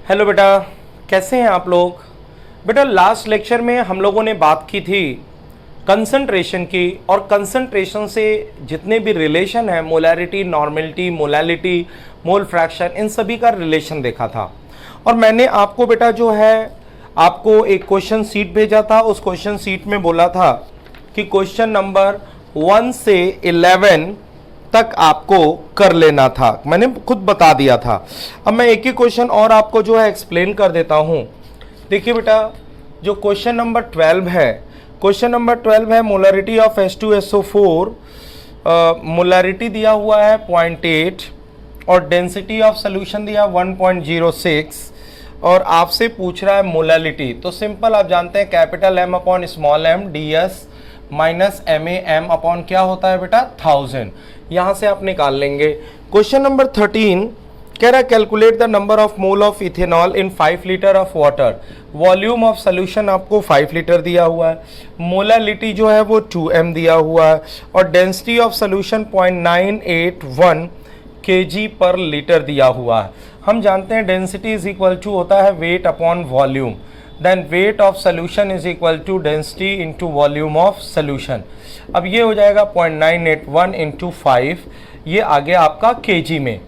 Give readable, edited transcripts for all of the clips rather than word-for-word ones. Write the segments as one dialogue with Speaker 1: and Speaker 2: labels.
Speaker 1: Hello बेटा, कैसे हैं आप लोग। बेटा लास्ट लेक्चर में हम लोगों ने बात की थी कंसंट्रेशन की, और कंसंट्रेशन से जितने भी रिलेशन है, molarity, normality, molality, mole fraction, इन सभी का रिलेशन देखा था। और मैंने आपको बेटा जो है आपको एक क्वेश्चन सीट भेजा था। उस क्वेश्चन सीट में बोला था कि क्वेश्चन नंबर 1 से 11 तक आपको कर लेना था। मैंने खुद बता दिया था। अब मैं एक ही क्वेश्चन और आपको जो है एक्सप्लेन कर देता हूं। देखिए बेटा, जो क्वेश्चन नंबर 12 है, क्वेश्चन नंबर 12 है मोलरिटी ऑफ H2SO4। मोलरिटी दिया हुआ है 0.8 और डेंसिटी ऑफ सोल्यूशन दिया 1.06 और आपसे पूछ रहा है मोलैलिटी। तो सिंपल आप जानते हैं capital M upon small m ds minus MAM upon क्या होता है बेटा 1000। यहां से आप निकाल लेंगे। क्वेश्चन नंबर 13 कह रहा है calculate the number of mole of ethanol in 5 litre of water. Volume of solution आपको 5 लीटर दिया हुआ है, मोलैलिटी जो है वो 2m दिया हुआ है और डेंसिटी ऑफ सोल्यूशन 0.981 kg पर लीटर दिया हुआ है। हम जानते हैं डेंसिटी इज इक्वल टू होता है weight upon volume, then weight of solution is equal to density into volume of solution. अब ये हो जाएगा 0.981 इंटू 5, ये आ गया आपका केजी में।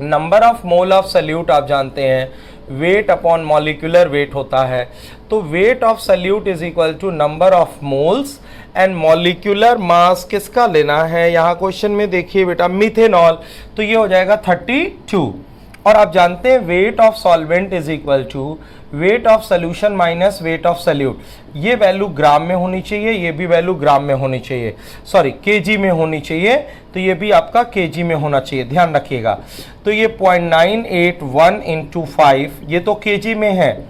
Speaker 1: Number of mole of solute आप जानते हैं वेट अपॉन मॉलिक्यूलर वेट होता है, तो weight of solute is equal to number of moles and molecular mass किसका लेना है। यहाँ क्वेश्चन में देखिए बेटा मिथेनॉल, तो ये हो जाएगा 32। और आप जानते हैं weight of solvent is equal to weight of solution minus weight of solute. ये वैल्यू ग्राम में होनी चाहिए, ये भी वैल्यू ग्राम में होनी चाहिए, सॉरी केजी में होनी चाहिए, तो ये भी आपका केजी में होना चाहिए, ध्यान रखिएगा। तो ये 0.981 इंटू 5 ये तो केजी में है,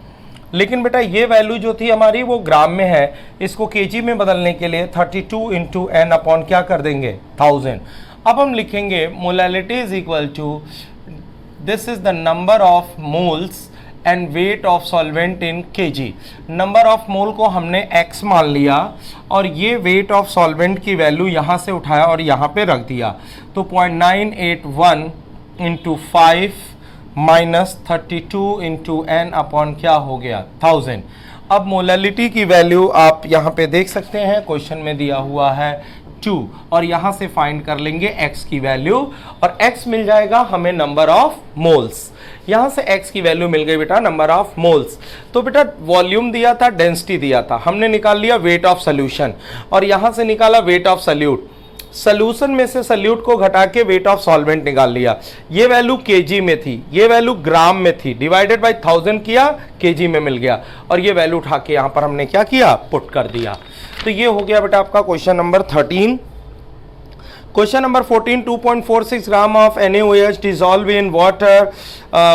Speaker 1: लेकिन बेटा ये वैल्यू जो थी हमारी वो ग्राम में है। इसको केजी में बदलने के लिए 32 इंटू n अपॉन क्या कर देंगे 1000। अब हम लिखेंगे molality is equal to this is the number of moles and weight of solvent in KG. Number of mole को हमने x मान लिया और ये वेट ऑफ सॉल्वेंट की वैल्यू यहाँ से उठाया और यहाँ पे रख दिया, तो 0.981 into 5 minus 32 into n upon क्या हो गया 1000। अब मोलैलिटी की वैल्यू आप यहाँ पे देख सकते हैं, क्वेश्चन में दिया हुआ है 2 और यहाँ से फाइंड कर लेंगे x की वैल्यू और x मिल जाएगा हमें नंबर ऑफ मोल्स। यहाँ से x की वैल्यू मिल गई बेटा नंबर ऑफ मोल्स। तो बेटा वॉल्यूम दिया था, डेंसिटी दिया था, हमने निकाल लिया वेट ऑफ सोल्यूशन और यहाँ से निकाला वेट ऑफ सल्यूट। सोल्यूशन में से सल्यूट को घटा के वेट ऑफ सॉल्वेंट निकाल लिया। ये वैल्यू केजी में थी, ये वैल्यू ग्राम में थी, डिवाइडेड बाय 1000 किया, केजी में मिल गया और ये वैल्यू उठा के यहाँ पर हमने क्या किया पुट कर दिया। तो ये हो गया बेटा आपका question number 13। Question number 14 2.46 gram of NaOH dissolve in water.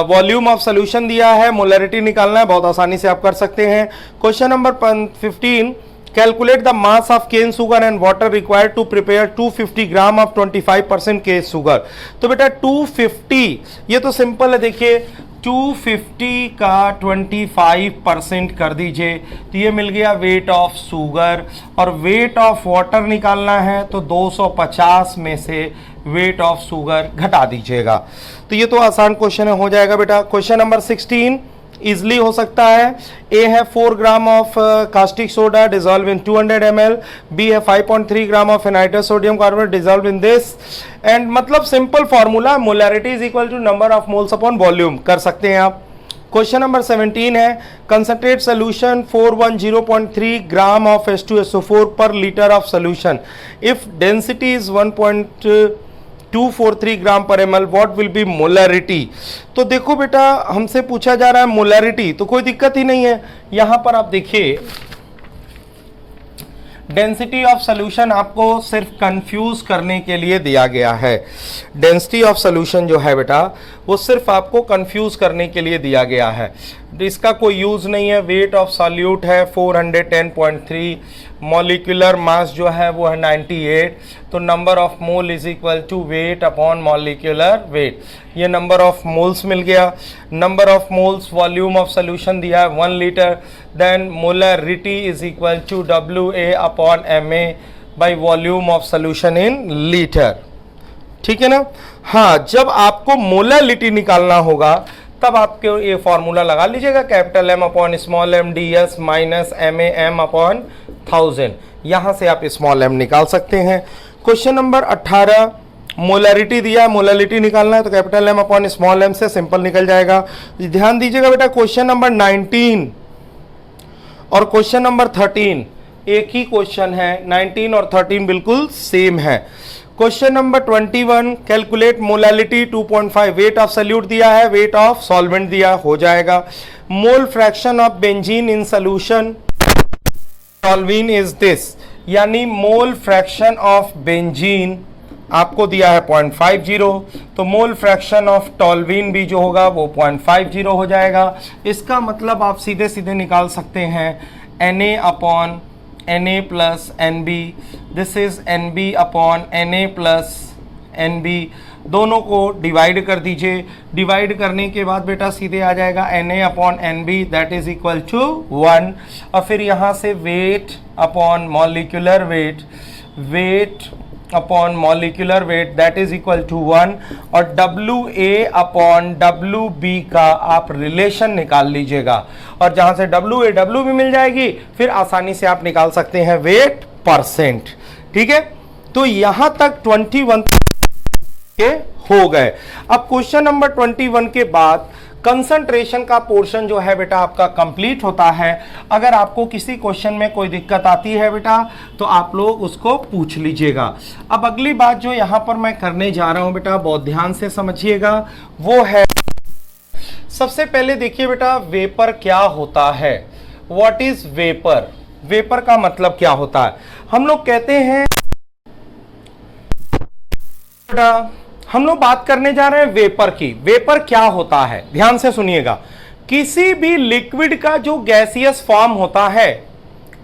Speaker 1: Volume of solution दिया है, मोलैरिटी निकालना है, बहुत आसानी से आप कर सकते हैं। Question number 15 calculate the mass of cane sugar and water required to prepare 250 gram of 25% cane sugar. तो बेटा 250 ये तो सिंपल है, देखिए 250 का 25% कर दीजिए तो ये मिल गया वेट ऑफ शुगर, और वेट ऑफ वाटर निकालना है तो 250 में से वेट ऑफ शुगर घटा दीजिएगा। तो ये तो आसान क्वेश्चन है, हो जाएगा बेटा। क्वेश्चन नंबर 16 इजली हो सकता है। ए है 4 gram of caustic soda dissolve in 200 ml, B है 5.3 gram of anhydrous sodium carbonate dissolve in this, and मतलब simple formula molarity is equal to number of moles upon volume कर सकते हैं आप। क्वेश्चन नंबर 17 है concentrate solution 410.3 gram of H2SO4 पर litre of solution if density is 1.243 ग्राम पर ml, what will be molarity. तो देखो बेटा हमसे पूछा जा रहा है मोलैरिटी, तो कोई दिक्कत ही नहीं है। यहां पर आप देखिए डेंसिटी ऑफ सोल्यूशन आपको सिर्फ कंफ्यूज करने के लिए दिया गया है। डेंसिटी ऑफ सोल्यूशन जो है बेटा वो सिर्फ आपको कंफ्यूज करने के लिए दिया गया है, इसका कोई यूज नहीं है। वेट ऑफ सॉल्यूट है 410.3, मॉलिक्यूलर मास जो है वो है 98, तो number of mole is equal to weight upon molecular weight. ये नंबर ऑफ मोल्स मिल गया। Number of moles volume of solution दिया है 1 litre, then molarity is equal to WA upon MA by volume of solution in litre. ठीक है ना। हाँ, जब आपको मोलैलिटी निकालना होगा तब आपके ये फॉर्मूला लगा लीजिएगा, capital M upon small m ds minus MAM upon 1000। यहां से आप स्मॉल m निकाल सकते हैं। क्वेश्चन नंबर 18, मोलरिटी दिया है, मोलरिटी निकालना है तो capital M upon small m से सिंपल निकल जाएगा। ध्यान दीजिएगा बेटा, क्वेश्चन नंबर 19 और क्वेश्चन नंबर 13 एक ही क्वेश्चन है, 19 और 13 बिल्कुल सेम है। Question number 21, calculate molality 2.5, weight of solute दिया है, वेट ऑफ सॉल्वेंट दिया, हो जाएगा। Mole fraction of benzene in solution toluene is this, यानी मोल फ्रैक्शन ऑफ बेंजीन आपको दिया है 0.50, तो मोल फ्रैक्शन ऑफ टॉल्वीन भी जो होगा वो 0.50 हो जाएगा। इसका मतलब आप सीधे सीधे निकाल सकते हैं Na upon Na plus Nb, this is Nb upon Na plus Nb, दोनों को डिवाइड कर दीजिए। डिवाइड करने के बाद बेटा सीधे आ जाएगा Na upon Nb that is equal to 1, और फिर यहाँ से weight upon molecular weight, weight upon molecular weight that is equal to 1, और WA अपॉन WB का आप रिलेशन निकाल लीजिएगा, और जहां से WA WB मिल जाएगी फिर आसानी से आप निकाल सकते हैं वेट परसेंट। ठीक है, तो यहां तक 21 के हो गए। अब क्वेश्चन नंबर 21 के बाद कंसंट्रेशन का पोर्शन जो है बेटा आपका कंप्लीट होता है। अगर आपको किसी क्वेश्चन में कोई दिक्कत आती है बेटा तो आप लोग उसको पूछ लीजिएगा। अब अगली बात जो यहां पर मैं करने जा रहा हूं बेटा बहुत ध्यान से समझिएगा, वो है सबसे पहले देखिए बेटा वेपर क्या होता है। What is vapour? वेपर का मतलब क्या होता है? हम लोग कहते हैं बेटा, हम लोग बात करने जा रहे हैं वेपर की। वेपर क्या होता है ध्यान से सुनिएगा। किसी भी लिक्विड का जो गैसियस फॉर्म होता है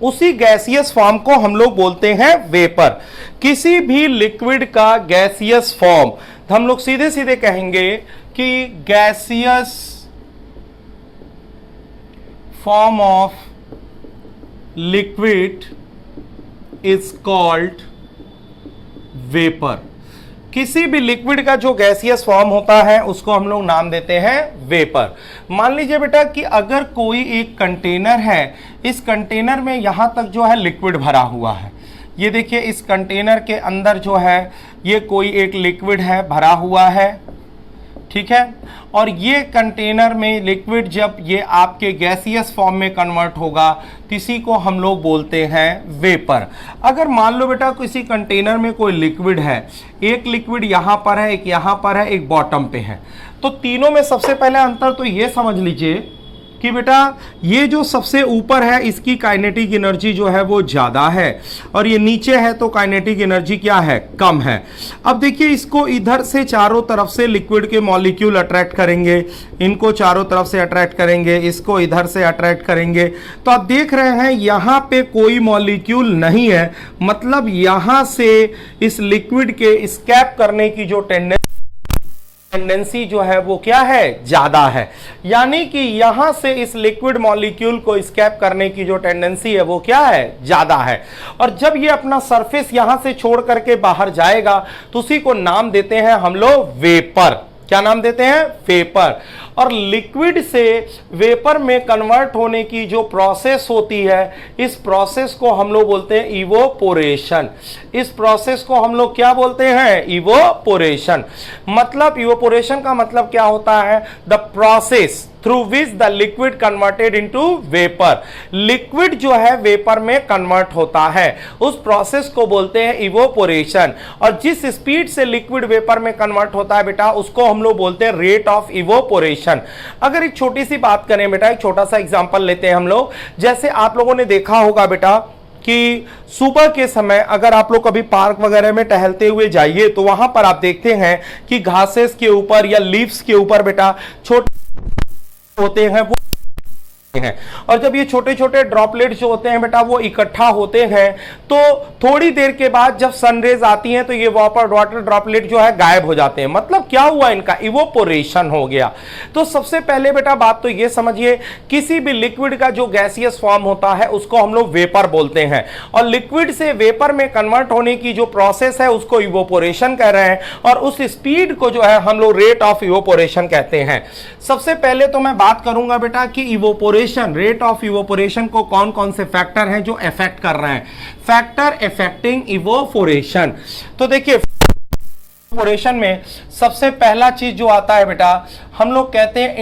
Speaker 1: उसी गैसियस फॉर्म को हम लोग बोलते हैं वेपर। किसी भी लिक्विड का गैसियस फॉर्म, हम लोग सीधे सीधे कहेंगे कि gaseous form of liquid is called vapour. किसी भी लिक्विड का जो गैसियस फॉर्म होता है उसको हम लोग नाम देते हैं वेपर। मान लीजिए बेटा कि अगर कोई एक कंटेनर है, इस कंटेनर में यहां तक जो है लिक्विड भरा हुआ है, ये देखिए इस कंटेनर के अंदर जो है ये कोई एक लिक्विड है भरा हुआ है, ठीक है, और ये कंटेनर में लिक्विड जब ये आपके गैसियस फॉर्म में कन्वर्ट होगा तो इसी को हम लोग बोलते हैं वेपर। अगर मान लो बेटा किसी कंटेनर में कोई लिक्विड है, एक लिक्विड यहाँ पर है, एक यहाँ पर है, एक बॉटम पे है, तो तीनों में सबसे पहले अंतर तो ये समझ लीजिए कि बेटा ये जो सबसे ऊपर है इसकी काइनेटिक एनर्जी जो है वो ज़्यादा है, और ये नीचे है तो काइनेटिक एनर्जी क्या है, कम है। अब देखिए इसको इधर से चारों तरफ से लिक्विड के मॉलिक्यूल अट्रैक्ट करेंगे, इनको चारों तरफ से अट्रैक्ट करेंगे, इसको इधर से अट्रैक्ट करेंगे, तो आप देख रहे हैं यहाँ पे कोई मॉलिक्यूल नहीं है, मतलब यहाँ से इस लिक्विड के एस्केप करने की जो टेंडेंसी जो है वो क्या है, ज्यादा है। यानी कि यहां से इस लिक्विड मॉलिक्यूल को एस्केप करने की जो टेंडेंसी है वो क्या है, ज्यादा है। और जब ये अपना सरफेस यहां से छोड़ करके बाहर जाएगा तो उसी को नाम देते हैं हम लोग वेपर। क्या नाम देते हैं, वेपर। और लिक्विड से वेपर में कन्वर्ट होने की जो प्रोसेस होती है, इस प्रोसेस को हम लोग बोलते हैं इवोपोरेशन। इस प्रोसेस को हम लोग क्या बोलते हैं, इवोपोरेशन। मतलब इवोपोरेशन का मतलब क्या होता है, the process through which the liquid converted into vapour. Liquid जो है वेपर में कन्वर्ट होता है, उस प्रोसेस को बोलते हैं इवोपोरेशन। और जिस स्पीड से लिक्विड वेपर में कन्वर्ट होता है बेटा उसको हम लोग बोलते हैं रेट ऑफ इवोपोरेशन। अगर एक छोटी सी बात करें बेटा, एक छोटा सा एग्जांपल लेते हैं हम लोग। जैसे आप लोगों ने देखा होगा बेटा कि सुबह के समय अगर आप लोग कभी पार्क वगैरह में टहलते हुए जाइए तो वहां पर आप देखते हैं कि घासेस के ऊपर या लीव्स के ऊपर बेटा छोटे होते हैं वो हैं। और जब ये छोटे छोटे ड्रॉपलेट जो होते हैं बेटा वो इकट्ठा होते हैं तो थोड़ी देर के बाद जब सनरेज आती हैं तो ये वाटर ड्रॉपलेट जो है गायब हो जाते हैं। मतलब क्या हुआ, इनका इवोपोरेशन हो गया। तो सबसे पहले बेटा बात तो ये समझिए, किसी भी लिक्विड का जो गैसियस फॉर्म होता है उसको हम लोग वेपर बोलते हैं, और लिक्विड से वेपर में कन्वर्ट होने की जो प्रोसेस है उसको इवोपोरेशन कह रहे हैं, और उस स्पीड को जो है हम लोग रेट ऑफ इवोपोरेशन कहते हैं। सबसे पहले तो मैं बात करूंगा बेटा कि इवोपोरेशन, रेट ऑफ इवोपोरेशन को कौन कौन से फैक्टर हैं जो अफेक्ट कर रहे हैं। फैक्टर अफेक्टिंग इवोपोरेशन, तो देखिए इवोपोरेशन में सबसे पहला चीज जो आता है बेटा, हम लोग कहते हैं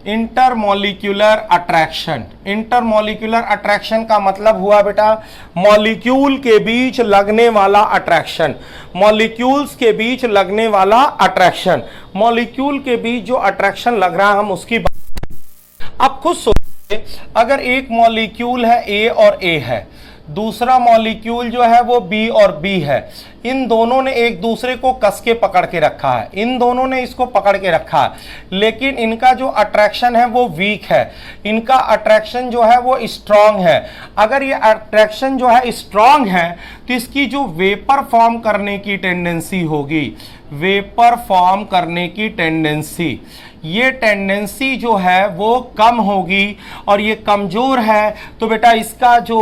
Speaker 1: इंटरमॉलिक्यूलर अट्रैक्शन। इंटरमॉलिक्यूलर अट्रैक्शन का मतलब हुआ बेटा मॉलिक्यूल के बीच लगने वाला अट्रैक्शन। मॉलिक्यूल्स के बीच लगने वाला अट्रैक्शन, मॉलिक्यूल के बीच जो अट्रैक्शन लग रहा है हम उसकी बात। आप खुद सोचिए, अगर एक मॉलिक्यूल है ए और ए है, दूसरा मॉलिक्यूल जो है वो बी और बी है, इन दोनों ने एक दूसरे को कस के पकड़ के रखा है, इन दोनों ने इसको पकड़ के रखा है, लेकिन इनका जो अट्रैक्शन है वो वीक है, इनका अट्रैक्शन जो है वो स्ट्रांग है। अगर ये अट्रैक्शन जो है स्ट्रांग है तो इसकी जो वेपर फॉर्म करने की टेंडेंसी होगी, वेपर फॉर्म करने की टेंडेंसी, ये टेंडेंसी जो है वो कम होगी, और ये कमजोर है तो बेटा इसका जो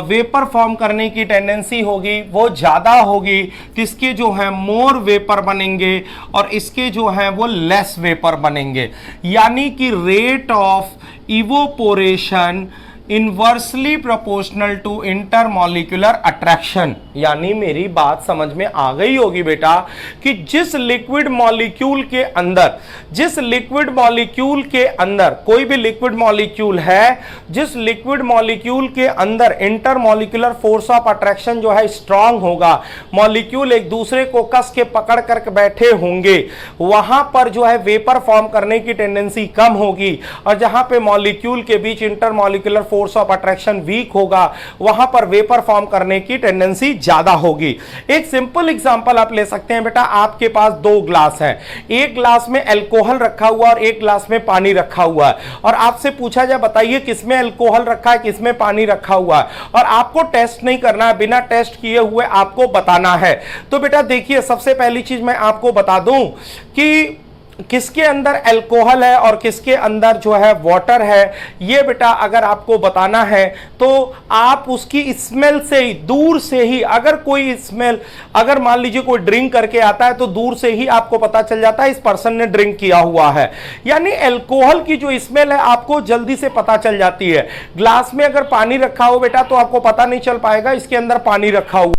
Speaker 1: वेपर फॉर्म करने की टेंडेंसी होगी वो ज़्यादा होगी, तो इसके जो है मोर वेपर बनेंगे और इसके जो है वो लेस वेपर बनेंगे। यानी कि rate of evaporation inversely proportional to intermolecular attraction. यानी मेरी बात समझ में आ गई होगी बेटा कि जिस लिक्विड मॉलिक्यूल के अंदर, जिस लिक्विड मॉलिक्यूल के अंदर कोई भी लिक्विड मॉलिक्यूल है, जिस लिक्विड मॉलिक्यूल के अंदर इंटरमॉलिक्यूलर फोर्स ऑफ अट्रैक्शन जो है स्ट्रांग होगा, मॉलिक्यूल एक दूसरे को कस के पकड़ कर बैठे होंगे, वहां पर जो है वेपर फॉर्म करने की टेंडेंसी कम होगी, और जहां पे मॉलिक्यूल के बीच intermolecular force of attraction weak होगा वहां पर वेपर फॉर्म करने की टेंडेंसी ज्यादा होगी। एक सिंपल एग्जांपल आप ले सकते हैं बेटा, आपके पास दो ग्लास हैं, एक ग्लास में अल्कोहल रखा हुआ और एक ग्लास में पानी रखा हुआ है, और आपसे पूछा जाए बताइए किसमें अल्कोहल रखा है किसमें पानी रखा हुआ है, और आपको टेस्ट नहीं करना है, बिना टेस्ट किए हुए आपको बताना है। तो बेटा देखिए, सबसे पहली चीज मैं आपको बता दूं कि किसके अंदर अल्कोहल है और किसके अंदर जो है वाटर है, ये बेटा अगर आपको बताना है तो आप उसकी स्मेल से ही, दूर से ही, अगर कोई स्मेल, अगर मान लीजिए कोई ड्रिंक करके आता है तो दूर से ही आपको पता चल जाता है इस पर्सन ने ड्रिंक किया हुआ है। यानी अल्कोहल की जो स्मेल है आपको जल्दी से पता चल जाती है। ग्लास में अगर पानी रखा हो बेटा तो आपको पता नहीं चल पाएगा इसके अंदर पानी रखा हुआ।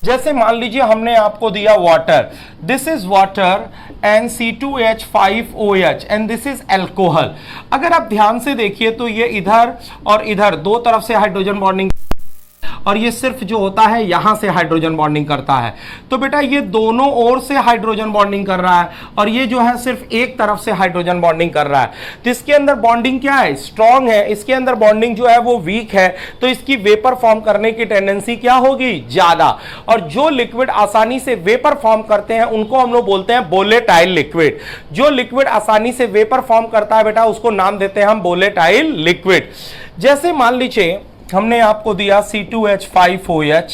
Speaker 1: जैसे मान लीजिए हमने आपको दिया water, this is water and C2H5OH and this is alcohol. अगर आप ध्यान से देखिए तो ये इधर और इधर दो तरफ से हाइड्रोजन बॉन्डिंग, और ये सिर्फ जो होता है यहां से हाइड्रोजन बॉन्डिंग करता है। तो बेटा ये दोनों ओर से हाइड्रोजन बॉन्डिंग कर रहा है, और ये जो है सिर्फ एक तरफ से हाइड्रोजन बॉन्डिंग कर रहा है। तो इसके अंदर बॉन्डिंग क्या है, स्ट्रांग है, इसके अंदर बॉन्डिंग जो है वो वीक है, तो इसकी वेपर फॉर्म करने की टेंडेंसी क्या होगी, ज्यादा। और जो लिक्विड आसानी से वेपर फॉर्म करते हैं उनको हम लोग बोलते हैं वोलेटाइल लिक्विड। जो लिक्विड आसानी से वेपर फॉर्म करता है बेटा उसको नाम देते हैं हम वोलेटाइल लिक्विड। जैसे मान लीजिए हमने आपको दिया C2H5OH,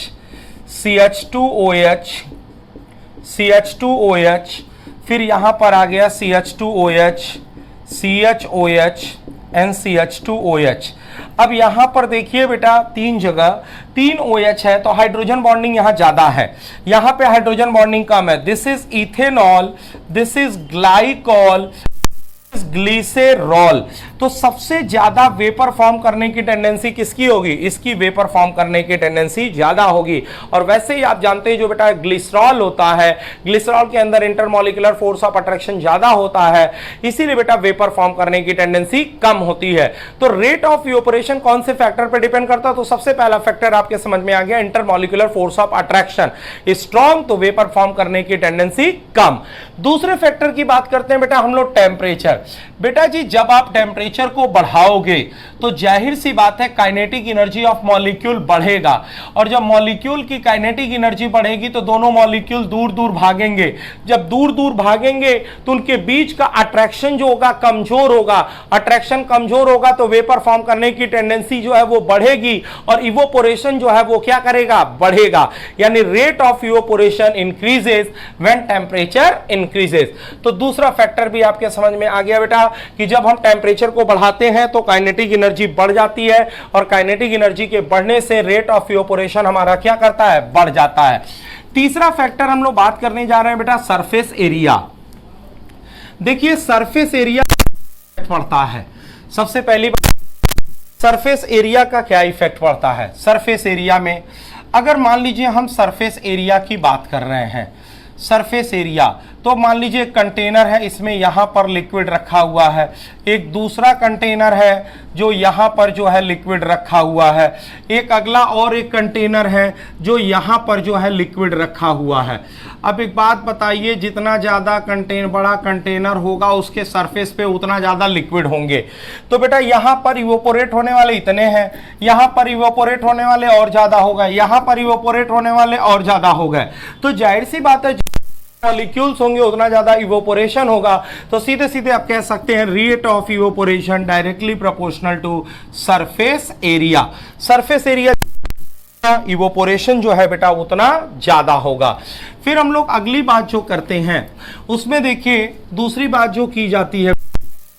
Speaker 1: CH2OH, CH2OH, फिर यहां पर आ गया CH2OH, CHOH एंड CH2OH। अब यहां पर देखिए बेटा तीन जगह तीन OH है तो हाइड्रोजन बॉन्डिंग यहां ज्यादा है, यहां पे हाइड्रोजन बॉन्डिंग कम है। This is ethanol, this is glycol, glycerol. तो सबसे ज्यादा वेपर फॉर्म करने की टेंडेंसी किसकी होगी, इसकी वेपर फॉर्म करने की टेंडेंसी ज्यादा होगी। और वैसे ही आप जानते हैं जो बेटा ग्लिसरॉल होता है, ग्लिसरॉल के अंदर इंटरमॉलिक्यूलर फोर्स ऑफ अट्रैक्शन ज्यादा होता है, इसीलिए बेटा वेपर फॉर्म करने की टेंडेंसी कम होती है। तो रेट ऑफ इवोपोरेशन कौन से फैक्टर पर डिपेंड करता है, तो सबसे पहला फैक्टर आपके समझ में आ गया, intermolecular force of attraction strong, तो वेपर फॉर्म करने की टेंडेंसी कम। दूसरे फैक्टर की बात करते हैं बेटा हम लोग, टेम्परेचर। बेटा जी जब आप टेम्परेचर टेम्परेचर को बढ़ाओगे तो जाहिर सी बात है काइनेटिक एनर्जी ऑफ मॉलिक्यूल बढ़ेगा, और जब मॉलिक्यूल की काइनेटिक एनर्जी बढ़ेगी तो दोनों मॉलिक्यूल दूर दूर भागेंगे। जब दूर दूर भागेंगे तो उनके बीच का अट्रैक्शन जो होगा कमजोर होगा, अट्रैक्शन कमजोर होगा तो वेपर फॉर्म करने की टेंडेंसी जो है वो बढ़ेगी, और इवोपोरेशन जो है वो क्या करेगा, बढ़ेगा। यानी rate of evaporation increases when temperature increases. तो दूसरा फैक्टर भी आपके समझ में आ गया बेटा कि जब हम टेम्परेचर को बढ़ाते हैं तो काइनेटिक एनर्जी बढ़ जाती है, और काइनेटिक एनर्जी के बढ़ने से रेट ऑफ इवोपोरेशन हमारा क्या करता है, बढ़ जाता है। तीसरा फैक्टर हम लोग बात करने जा रहे हैं बेटा सरफेस एरिया। देखिए सरफेस एरिया पड़ता है, सबसे पहली बात सरफेस एरिया का क्या इफेक्ट पड़ता है। सरफेस एरिया में अगर मान लीजिए हम सरफेस एरिया की बात कर रहे हैं, सरफेस एरिया तो मान लीजिए कंटेनर है, इसमें यहां पर लिक्विड रखा हुआ है, एक दूसरा कंटेनर है जो यहां पर जो है लिक्विड रखा हुआ है, एक अगला और एक कंटेनर है जो यहां पर जो है लिक्विड रखा हुआ है। अब एक बात बताइए, जितना ज़्यादा बड़ा कंटेनर होगा उसके सरफेस पे उतना ज़्यादा लिक्विड होंगे। तो बेटा यहाँ पर इवोपोरेट होने वाले इतने हैं, यहाँ पर इवोपोरेट होने वाले और ज़्यादा हो गए, यहाँ पर इवोपोरेट होने वाले और ज़्यादा हो गए। तो जाहिर सी बात है मॉलिक्यूल्स होंगे उतना ज्यादा इवोपोरेशन होगा। तो सीधे सीधे आप कह सकते हैं rate of evaporation directly proportional to surface area. Surface area evaporation जो है बेटा उतना ज्यादा होगा। फिर हम लोग अगली बात जो करते हैं उसमें देखिए दूसरी बात जो की जाती है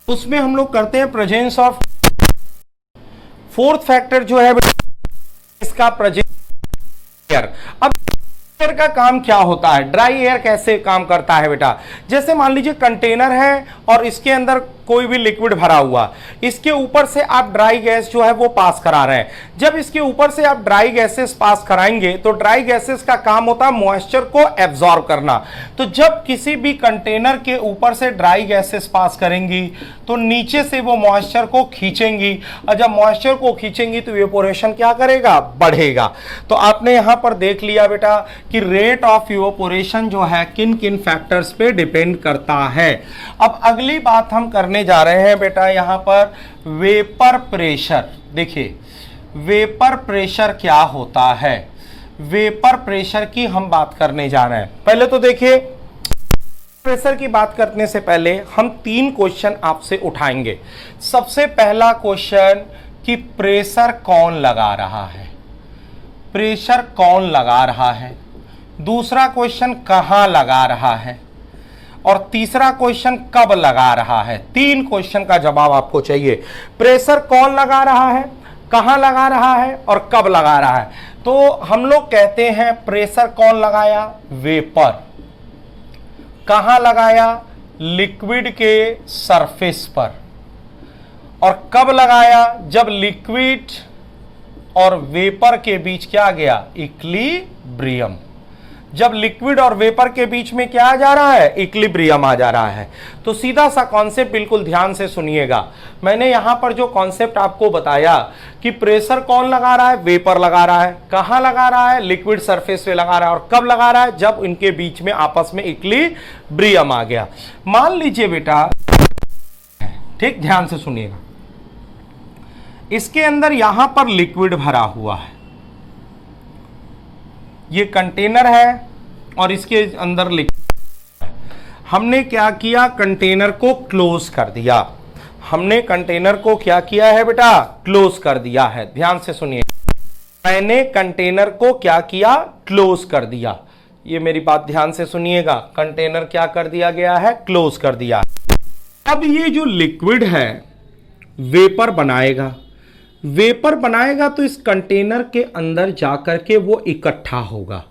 Speaker 1: उसमें हम लोग करते हैं प्रेजेंस ऑफ, फोर्थ फैक्टर जो है इसका प्रेजेंस एयर। अब एयर का काम क्या होता है, ड्राई एयर कैसे काम करता है बेटा। जैसे मान लीजिए कंटेनर है और इसके अंदर कोई भी लिक्विड भरा हुआ, इसके ऊपर से आप ड्राई गैस जो है वो पास करा रहे हैं। जब इसके ऊपर से आप ड्राई गैसेस पास कराएंगे तो ड्राई गैसेस का काम होता है मॉइस्चर को एब्जॉर्ब करना। तो जब किसी भी कंटेनर के ऊपर से ड्राई गैसेस पास करेंगी तो नीचे से वो मॉइस्चर को खींचेंगी, और जब मॉइस्चर को खींचेंगी तो इवेपोरेशन क्या करेगा, बढ़ेगा। तो आपने यहां पर देख लिया बेटा कि रेट ऑफ इवेपोरेशन जो है किन किन फैक्टर्स पे डिपेंड करता है। अब अगली बात हम करने जा रहे हैं बेटा यहां पर वेपर प्रेशर। देखिए वेपर प्रेशर क्या होता है, वेपर प्रेशर की हम बात करने जा रहे हैं। पहले तो देखिए प्रेशर की बात करने से पहले हम 3 क्वेश्चन आपसे उठाएंगे। सबसे पहला क्वेश्चन कि प्रेशर कौन लगा रहा है, प्रेशर कौन लगा रहा है। दूसरा क्वेश्चन कहां लगा रहा है, और तीसरा क्वेश्चन कब लगा रहा है। 3 क्वेश्चन का जवाब आपको चाहिए। प्रेशर कौन लगा रहा है, कहां लगा रहा है और कब लगा रहा है। तो हम लोग कहते हैं प्रेशर कौन लगाया, वेपर। कहां लगाया, लिक्विड के सरफेस पर। और कब लगाया, जब लिक्विड और वेपर के बीच क्या आ गया, इक्विलिब्रियम। जब लिक्विड और वेपर के बीच में क्या आ जा रहा है, इक्विलिब्रियम आ जा रहा है। तो सीधा सा कॉन्सेप्ट बिल्कुल ध्यान से सुनिएगा। मैंने यहां पर जो कॉन्सेप्ट आपको बताया कि प्रेशर कौन लगा रहा है, वेपर लगा रहा है। कहां लगा रहा है, लिक्विड सरफेस पे लगा रहा है। और कब लगा रहा है, जब इनके बीच में आपस में इक्विलिब्रियम आ गया। मान लीजिए बेटा, ठीक ध्यान से सुनिएगा, इसके अंदर यहां पर लिक्विड भरा हुआ है, ये कंटेनर है और इसके अंदर लिक्विड। हमने क्या किया, कंटेनर को क्लोज कर दिया। हमने कंटेनर को क्या किया है बेटा, क्लोज कर दिया है। ध्यान से सुनिए, मैंने कंटेनर को क्या किया, क्लोज कर दिया। ये मेरी बात ध्यान से सुनिएगा, कंटेनर क्या कर दिया गया है, क्लोज कर दिया। अब ये जो लिक्विड है वेपर बनाएगा, वेपर बनाएगा तो इस कंटेनर के अंदर जाकर के वो इकट्ठा होगा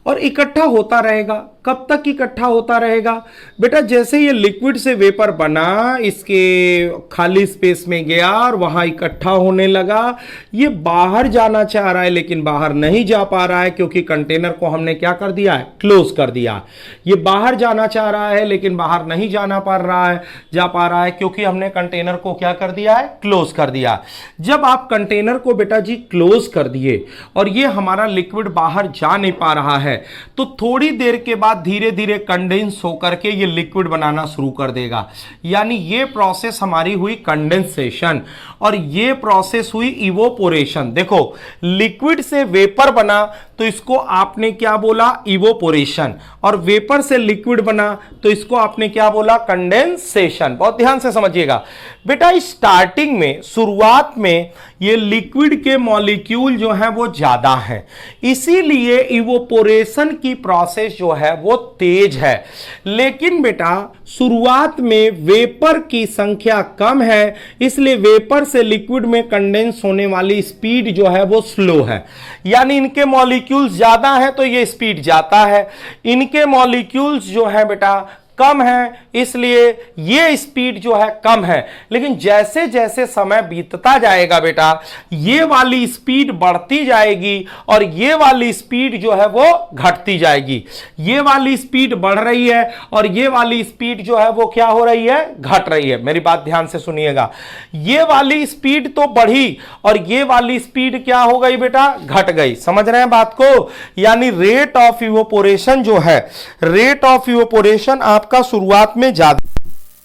Speaker 1: और इकट्ठा होता रहेगा। कब तक इकट्ठा होता रहेगा बेटा, जैसे ये लिक्विड से वेपर बना, इसके खाली स्पेस में गया और वहां इकट्ठा होने लगा। ये बाहर जाना चाह रहा है लेकिन बाहर नहीं जा पा रहा है क्योंकि कंटेनर को हमने क्या कर दिया है, क्लोज कर दिया। ये बाहर जाना चाह रहा है लेकिन बाहर नहीं जाना पा रहा है, जा पा रहा है क्योंकि हमने कंटेनर को क्या कर दिया है, क्लोज कर दिया। जब आप कंटेनर को बेटा जी क्लोज कर दिए और ये हमारा लिक्विड बाहर जा नहीं पा रहा है है तो थोड़ी देर के बाद धीरे धीरे कंडेंस होकर के ये लिक्विड बनाना शुरू कर देगा। यानी ये प्रोसेस हमारी हुई कंडेंसेशन और ये प्रोसेस हुई इवोपोरेशन। देखो लिक्विड से वेपर बना तो इसको आपने क्या बोला, इवोपोरेशन, और वेपर से लिक्विड बना तो इसको आपने क्या बोला, कंडेंसेशन। बहुत ध्यान से समझिएगा बेटा, स्टार्टिंग में शुरुआत में ये लिक्विड के मॉलिक्यूल जो है वो ज्यादा है, इसीलिए इवोपोरेशन की प्रोसेस जो है वो तेज है। लेकिन बेटा शुरुआत में वेपर की संख्या कम है, इसलिए वेपर से लिक्विड में कंडेंस होने वाली स्पीड जो है वो स्लो है। यानी इनके मॉलिक्यूल्स ज्यादा है तो ये स्पीड जाता है, इनके मॉलिक्यूल्स जो है बेटा कम है इसलिए ये स्पीड जो है कम है। लेकिन जैसे जैसे समय बीतता जाएगा बेटा ये वाली स्पीड बढ़ती जाएगी और ये वाली स्पीड जो है वो घटती जाएगी। ये वाली स्पीड बढ़ रही है और ये वाली स्पीड जो है वो क्या हो रही है, घट रही है। मेरी बात ध्यान से सुनिएगा, ये वाली स्पीड तो बढ़ी और ये वाली स्पीड क्या हो गई बेटा, घट गई। समझ रहे हैं बात को? यानी रेट ऑफ इवोपोरेशन जो है, रेट ऑफ इवोपोरेशन आपका शुरुआत में ज्यादा,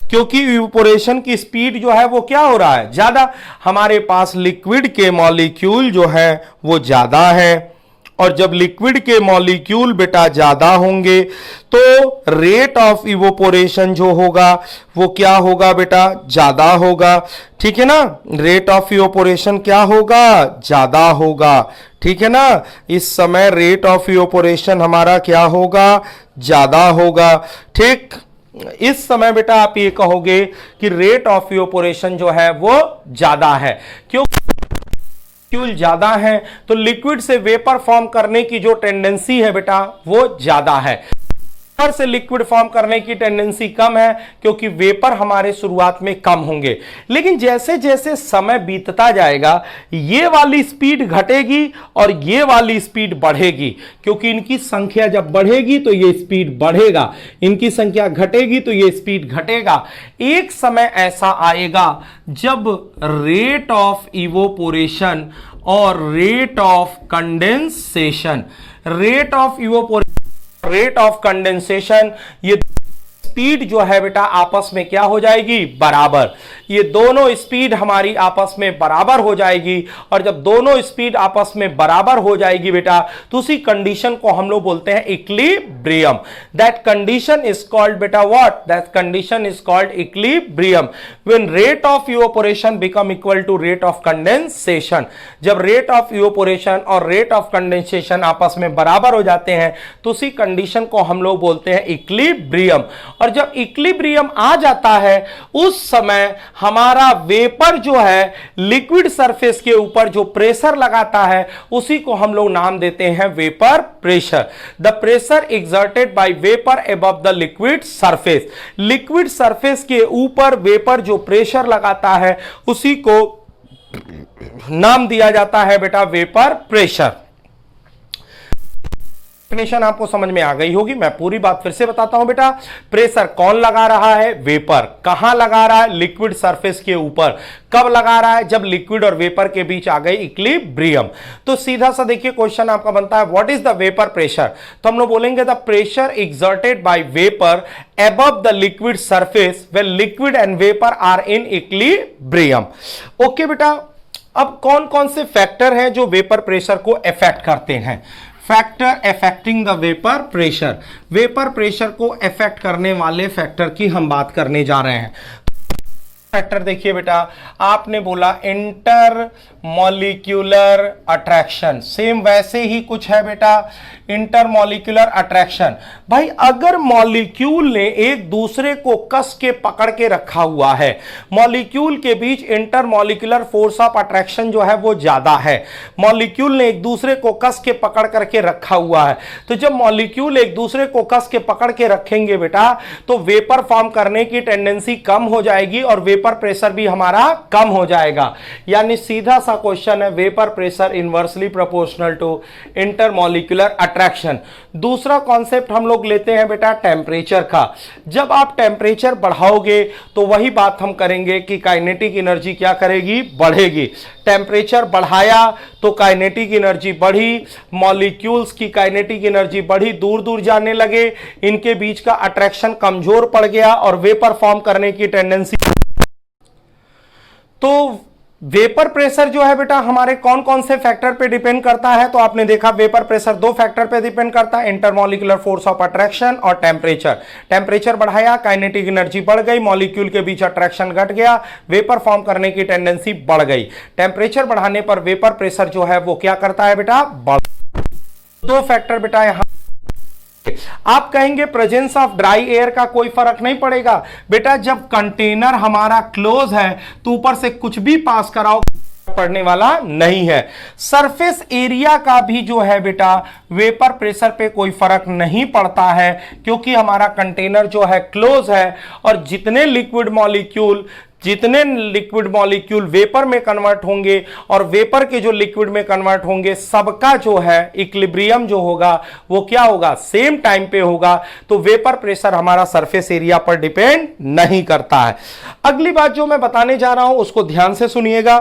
Speaker 1: क्योंकि इवोपोरेशन की स्पीड जो है वो क्या हो रहा है, ज्यादा। हमारे पास लिक्विड के मॉलिक्यूल जो है वो ज्यादा है और जब लिक्विड के मॉलिक्यूल बेटा ज्यादा होंगे तो रेट ऑफ इवोपोरेशन जो होगा वो क्या होगा बेटा, ज्यादा होगा। ठीक है ना, रेट ऑफ इवोपोरेशन क्या होगा, ज्यादा होगा। ठीक है ना, इस समय रेट ऑफ इवोपोरेशन हमारा क्या होगा, ज्यादा होगा। ठीक, इस समय बेटा आप ये कहोगे कि रेट ऑफ इवोपोरेशन जो है वो ज्यादा है, क्यों? मॉलिक्यूल ज्यादा है तो लिक्विड से वेपर फॉर्म करने की जो टेंडेंसी है बेटा वो ज्यादा है। वेपर से लिक्विड फॉर्म करने की टेंडेंसी कम है क्योंकि वेपर हमारे शुरुआत में कम होंगे। लेकिन जैसे जैसे समय बीतता जाएगा ये वाली स्पीड घटेगी और ये वाली स्पीड बढ़ेगी, क्योंकि इनकी संख्या जब बढ़ेगी तो ये स्पीड बढ़ेगा, इनकी संख्या घटेगी तो ये स्पीड घटेगा। एक समय ऐसा आएगा जब रेट ऑफ इवोपोरेशन और rate of condensation, rate of evaporation, rate of condensation, ये स्पीड जो है बेटा आपस में क्या हो जाएगी, बराबर। ये दोनों स्पीड हमारी आपस में बराबर हो जाएगी और जब दोनों स्पीड आपस में बराबर हो जाएगी बेटा तो उसी कंडीशन को हम लोग बोलते हैं equilibrium. That condition is called बेटा what, that condition is called equilibrium when rate of evaporation become equal to rate of condensation. जब रेट ऑफ इवोपोरेशन और रेट ऑफ कंडेंसेशन आपस में बराबर हो जाते हैं तो उसी कंडीशन को हम लोग बोलते हैं इक्विलिब्रियम। और जब इक्विलिब्रियम आ जाता है उस समय हमारा वेपर जो है लिक्विड सरफेस के ऊपर जो प्रेशर लगाता है उसी को हम लोग नाम देते हैं vapour pressure. The pressure exerted by vapour above the liquid surface, liquid surface के ऊपर वेपर जो प्रेशर लगाता है उसी को नाम दिया जाता है बेटा वेपर प्रेशर। डेफिनेशन आपको समझ में आ गई होगी, मैं पूरी बात फिर से बताता हूं बेटा। प्रेशर कौन लगा रहा है, वेपर। कहां लगा रहा है, लिक्विड सरफेस के ऊपर। कब लगा रहा है, जब लिक्विड और वेपर के बीच आ गई इक्विलिब्रियम। तो सीधा सा देखिए क्वेश्चन आपका बनता है what is the vapour pressure. तो हम लोग बोलेंगे the pressure exerted by vapour above the liquid surface when liquid and vapor are in equilibrium। Okay बेटा, अब कौन कौन से फैक्टर हैं जो वेपर प्रेशर को अफेक्ट करते हैं। Factor affecting the vapour pressure, vapour pressure को अफेक्ट करने वाले फैक्टर की हम बात करने जा रहे हैं। फैक्टर देखिए बेटा, आपने बोला इंटर मॉलिक्यूलर अट्रैक्शन, सेम वैसे ही कुछ है बेटा, इंटर मॉलिक्यूलर अट्रैक्शन। भाई अगर मॉलिक्यूल ने एक दूसरे को कस के पकड़ के रखा हुआ है, मॉलिक्यूल के बीच inter molecular force of attraction जो है वो ज्यादा है, मॉलिक्यूल ने एक दूसरे को कस के पकड़ करके रखा हुआ है, तो जब मॉलिक्यूल एक दूसरे को कस के पकड़ के रखेंगे बेटा तो वेपर फॉर्म करने की टेंडेंसी कम हो जाएगी और वेपर प्रेशर भी हमारा कम हो जाएगा। यानी सीधा सा क्वेश्चन है, vapour pressure inversely proportional to inter molecular attraction. Attraction. दूसरा कॉन्सेप्ट हम लोग लेते हैं बेटा टेम्परेचर का। जब आप टेम्परेचर बढ़ाओगे तो वही बात हम करेंगे कि काइनेटिक एनर्जी क्या करेगी, बढ़ेगी। टेम्परेचर बढ़ाया तो काइनेटिक एनर्जी बढ़ी, मॉलिक्यूल्स की काइनेटिक एनर्जी बढ़ी, दूर दूर जाने लगे, इनके बीच का अट्रैक्शन कमजोर पड़ गया और वेपर फॉर्म करने की टेंडेंसी। तो वेपर प्रेशर जो है बेटा हमारे कौन कौन से फैक्टर पे डिपेंड करता है, तो आपने देखा वेपर प्रेशर दो फैक्टर पे डिपेंड करता है, इंटरमॉलिक्यूलर फोर्स ऑफ अट्रैक्शन और टेम्परेचर। टेम्परेचर बढ़ाया, काइनेटिक एनर्जी बढ़ गई, मॉलिक्यूल के बीच अट्रैक्शन घट गया, वेपर फॉर्म करने की टेंडेंसी बढ़ गई। टेम्परेचर बढ़ाने पर वेपर प्रेशर जो है वो क्या करता है बेटा, बढ़। दो फैक्टर बेटा यहां। आप कहेंगे प्रेजेंस ऑफ ड्राई एयर का कोई फर्क नहीं पड़ेगा बेटा, जब कंटेनर हमारा क्लोज है तो ऊपर से कुछ भी पास कराओ पड़ने वाला नहीं है। सरफेस एरिया का भी जो है बेटा वेपर प्रेशर पे कोई फर्क नहीं पड़ता है, क्योंकि हमारा कंटेनर जो है क्लोज है और जितने लिक्विड मॉलिक्यूल वेपर में कन्वर्ट होंगे और वेपर के जो लिक्विड में कन्वर्ट होंगे सबका जो है इक्विलिब्रियम जो होगा वो क्या होगा, सेम टाइम पे होगा। तो वेपर प्रेशर हमारा सरफेस एरिया पर डिपेंड नहीं करता है। अगली बात जो मैं बताने जा रहा हूं उसको ध्यान से सुनिएगा।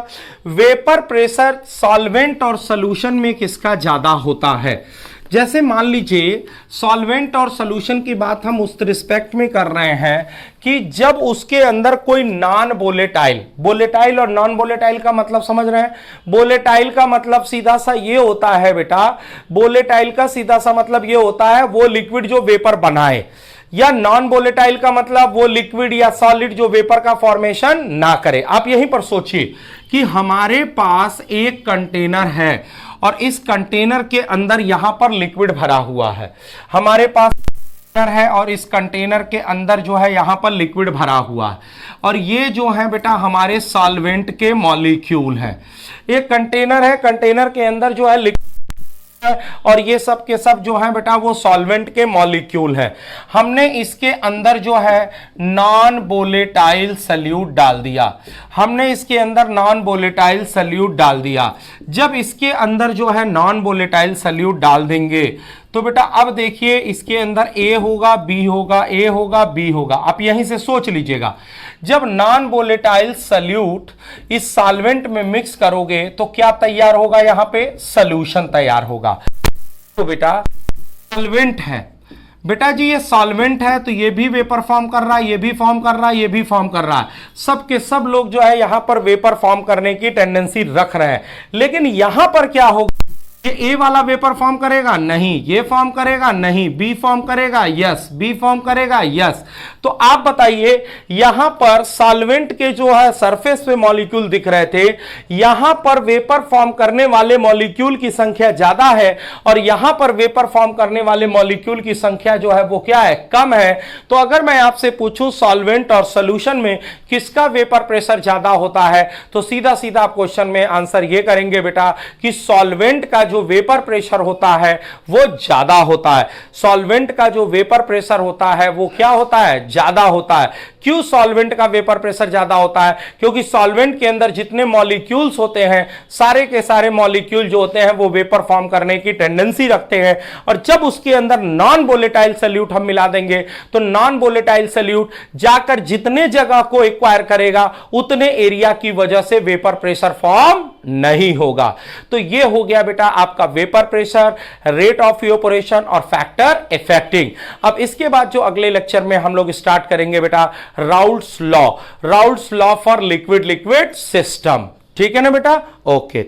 Speaker 1: वेपर प्रेशर सॉल्वेंट और सॉल्यूशन में किसका ज्यादा होता है। जैसे मान लीजिए सॉल्वेंट और सॉल्यूशन की बात हम उस रिस्पेक्ट में कर रहे हैं कि जब उसके अंदर कोई नॉन वोलेटाइल, वोलेटाइल और नॉन वोलेटाइल का मतलब समझ रहे हैं। वोलेटाइल का मतलब सीधा सा ये होता है बेटा, वोलेटाइल का सीधा सा मतलब ये होता है वो लिक्विड जो वेपर बनाए, या नॉन वोलेटाइल का मतलब वो लिक्विड या सॉलिड जो वेपर का फॉर्मेशन ना करे। आप यहीं पर सोचिए कि हमारे पास एक कंटेनर है और इस कंटेनर के अंदर यहां पर लिक्विड भरा हुआ है। हमारे पास कंटेनर है और इस कंटेनर के अंदर जो है यहां पर लिक्विड भरा हुआ है और ये जो है बेटा हमारे सॉल्वेंट के मॉलिक्यूल हैं। एक कंटेनर है, कंटेनर के अंदर जो है लिक्विड और ये सब के सब जो है बेटा वो सॉल्वेंट के मॉलिक्यूल हैं। हमने इसके अंदर जो है नॉन वोलेटाइल सॉल्यूट डाल दिया, हमने इसके अंदर नॉन वोलेटाइल सॉल्यूट डाल दिया। जब इसके अंदर जो है नॉन वोलेटाइल सॉल्यूट डाल देंगे तो बेटा अब देखिए इसके अंदर ए होगा, बी होगा, ए होगा, बी होगा। आप यहीं से सोच लीजिएगा, जब नॉन वोलेटाइल सॉल्यूट इस सॉल्वेंट में मिक्स करोगे तो क्या तैयार होगा, यहां पे सॉल्यूशन तैयार होगा। तो बेटा सॉल्वेंट है बेटा जी, ये सॉल्वेंट है तो ये भी वेपर फॉर्म कर रहा है, ये भी फॉर्म कर रहा है, ये भी फॉर्म कर रहा है। सब के सब लोग जो है यहां पर वेपर फॉर्म करने की टेंडेंसी रख रहे हैं। लेकिन यहां पर क्या होगा, ये ए वाला वेपर फॉर्म करेगा नहीं, ये फॉर्म करेगा नहीं, बी फॉर्म करेगा यस, बी फॉर्म करेगा यस। तो आप बताइए यहां पर सॉल्वेंट के जो है सरफेस पे मॉलिक्यूल दिख रहे थे, यहां पर वेपर फॉर्म करने वाले मॉलिक्यूल की संख्या ज्यादा है और यहां पर वेपर फॉर्म करने वाले मॉलिक्यूल की संख्या जो है वो क्या है, कम है। तो अगर मैं आपसे पूछूं सॉल्वेंट और सॉल्यूशन में किसका वेपर प्रेशर ज्यादा होता है, तो सीधा सीधा आप क्वेश्चन में आंसर ये करेंगे बेटा कि सॉल्वेंट का जो वेपर प्रेशर होता है वो ज्यादा होता है। सॉल्वेंट का जो वेपर प्रेशर होता है वो क्या होता है, ज्यादा होता है। क्यों सॉल्वेंट का वेपर प्रेशर ज्यादा होता है, क्योंकि सॉल्वेंट के अंदर जितने मॉलिक्यूल्स होते हैं सारे के सारे मॉलिक्यूल जो होते हैं वो वेपर फॉर्म करने की टेंडेंसी रखते हैं और जब उसके अंदर नॉन वोलेटाइल सॉल्यूट हम मिला देंगे तो नॉन वोलेटाइल सॉल्यूट जाकर जितने जगह को एक्वायर करेगा उतने एरिया की वजह से वेपर प्रेशर फॉर्म नहीं होगा। तो ये हो गया बेटा आपका vapour pressure, rate of evaporation और फैक्टर इफेक्टिंग। अब इसके बाद जो अगले लेक्चर में हम लोग स्टार्ट करेंगे बेटा Raoult's law, Raoult's law for liquid system. ठीक है ना बेटा, ओके।